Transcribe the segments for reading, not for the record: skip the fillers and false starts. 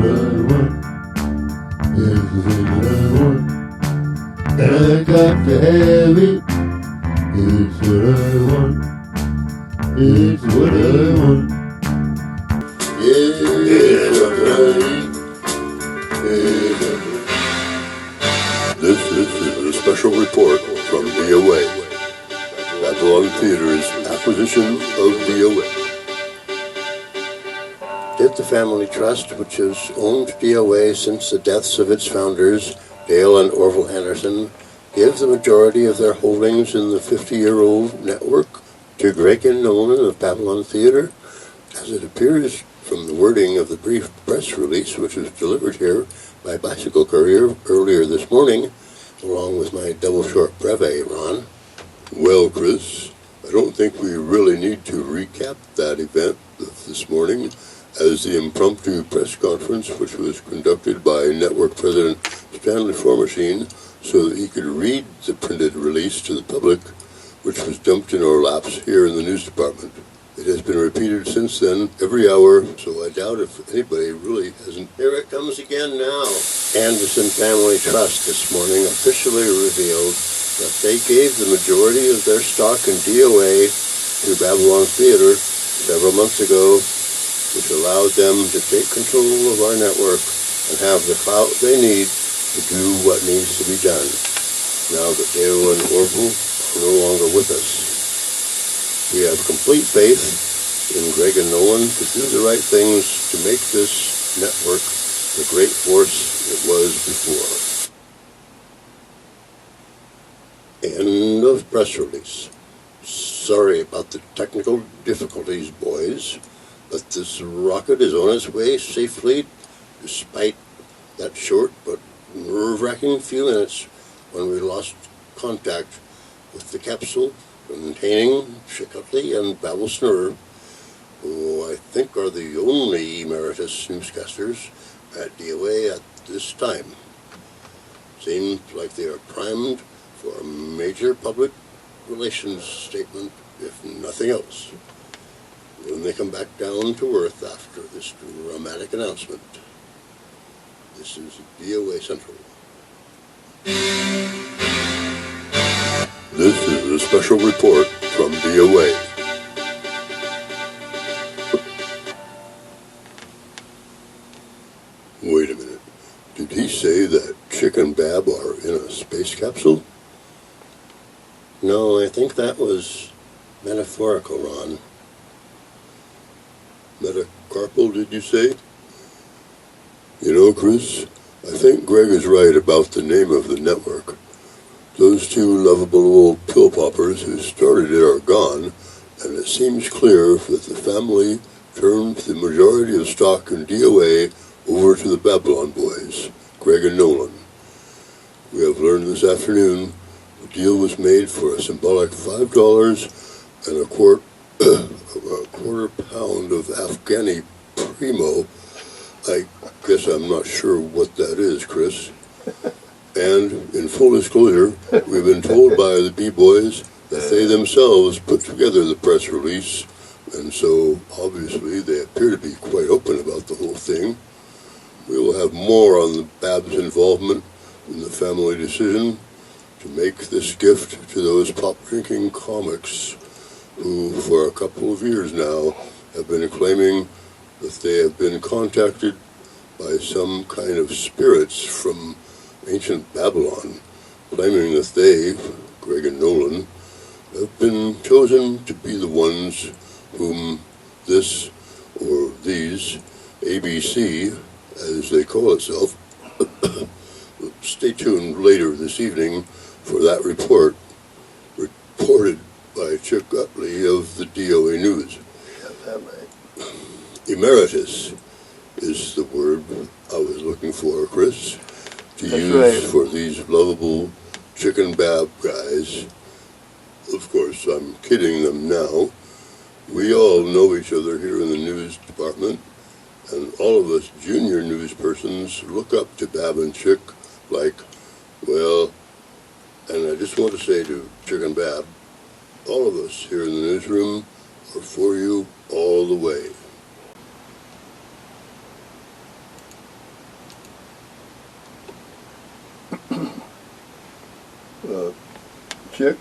what I want. It's the thing that I want. And I got to have it. It's what I want. It's what I want. Yeah, it's what I eat. This is a special report from DOA. Babylon Theater's acquisition of DOA. Did the family trust, which has owned DOA since the deaths of its founders, Dale and Orville Anderson, give the majority of their holdings in the 50-year-old network to Greg and Nolan of Babylon Theater? As it appears from the wording of the brief press release which was delivered here by bicycle courier earlier this morning, along with my double short brevet, Ron. Well, Chris, I don't think we really need to recap that event of this morning, as the impromptu press conference, which was conducted by Network President Stanley Formachine, so that he could read the printed release to the public, which was dumped in our laps here in the news department. It has been repeated since then every hour, so I doubt if anybody really hasn't. Here it comes again now. Anderson Family Trust this morning officially revealed that they gave the majority of their stock in DOA to Babylon Theater several months ago, which allowed them to take control of our network and have the clout they need to do what needs to be done, now that Dale and Orville are no longer with us. We have complete faith in Greg and Nolan to do the right things to make this network the great force it was before. End of press release. Sorry about the technical difficulties, boys. But this rocket is on its way safely, despite that short but nerve-wracking few minutes when we lost contact with the capsule containing Chicotley and Babel-Snurr, who I think are the only emeritus newscasters at DOA at this time. Seems like they are primed for a major public relations statement, if nothing else, when they come back down to earth after this dramatic announcement. This is DOA Central. This is a special report from DOA. Wait a minute. Did he say that Chick and Bab are in a space capsule? No, I think that was metaphorical, Ron. Metacarpal, did you say? You know, Chris, I think Greg is right about the name of the network. Those two lovable old pill poppers who started it are gone, and it seems clear that the family turned the majority of stock in DOA over to the Babylon boys, Greg and Nolan. We have learned this afternoon the deal was made for a symbolic $5 and a quarter pound of Afghani Primo. I guess I'm not sure what that is, Chris. And in full disclosure, we've been told by the B-Boys that they themselves put together the press release, and so obviously they appear to be quite open about the whole thing. We will have more on the Babs' involvement in the family decision to make this gift to those pop-drinking comics who, for a couple of years now, have been claiming that they have been contacted by some kind of spirits from ancient Babylon, claiming that they, Greg and Nolan, have been chosen to be the ones whom this, or these, ABC, as they call itself. Stay tuned later this evening for that report, reported by Chuck Utley of the DOA News. Emeritus is the word I was looking for, Chris, to use right for these lovable chicken bab guys. Of course, I'm kidding them now. We all know each other here in the news department, and all of us junior news persons look up to Bab and Chick like, well, and I just want to say to Chick and Bab, all of us here in the newsroom are for you all the way. Chick,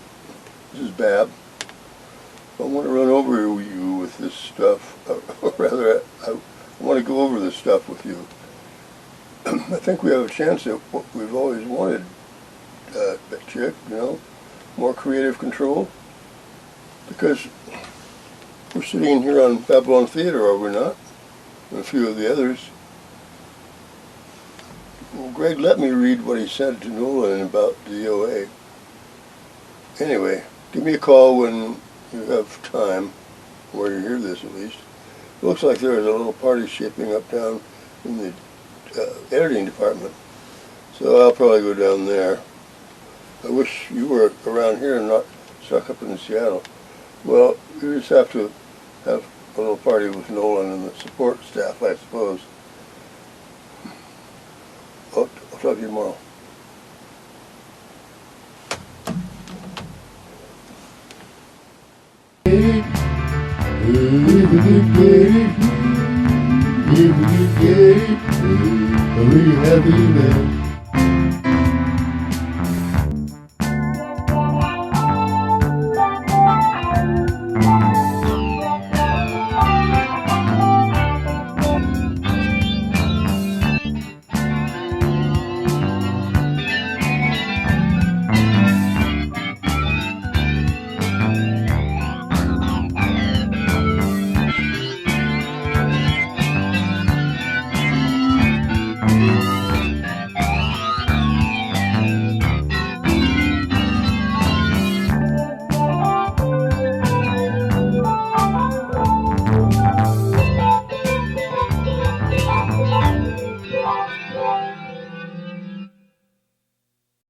this is Bab. I want to run over you with this stuff, or rather, I want to go over this stuff with you. I think we have a chance at what we've always wanted, Chick, you know, more creative control. Because we're sitting in here on Babylon Theater, are we not? And a few of the others. Well, Greg let me read what he said to Nolan about DOA. Anyway, give me a call when you have time, where you hear this at least. It looks like there is a little party shaping up down in the editing department. So I'll probably go down there. I wish you were around here and not stuck up in Seattle. Well, you just have to have a little party with Nolan and the support staff, I suppose. I'll talk to you tomorrow. If you get it, a really happy man.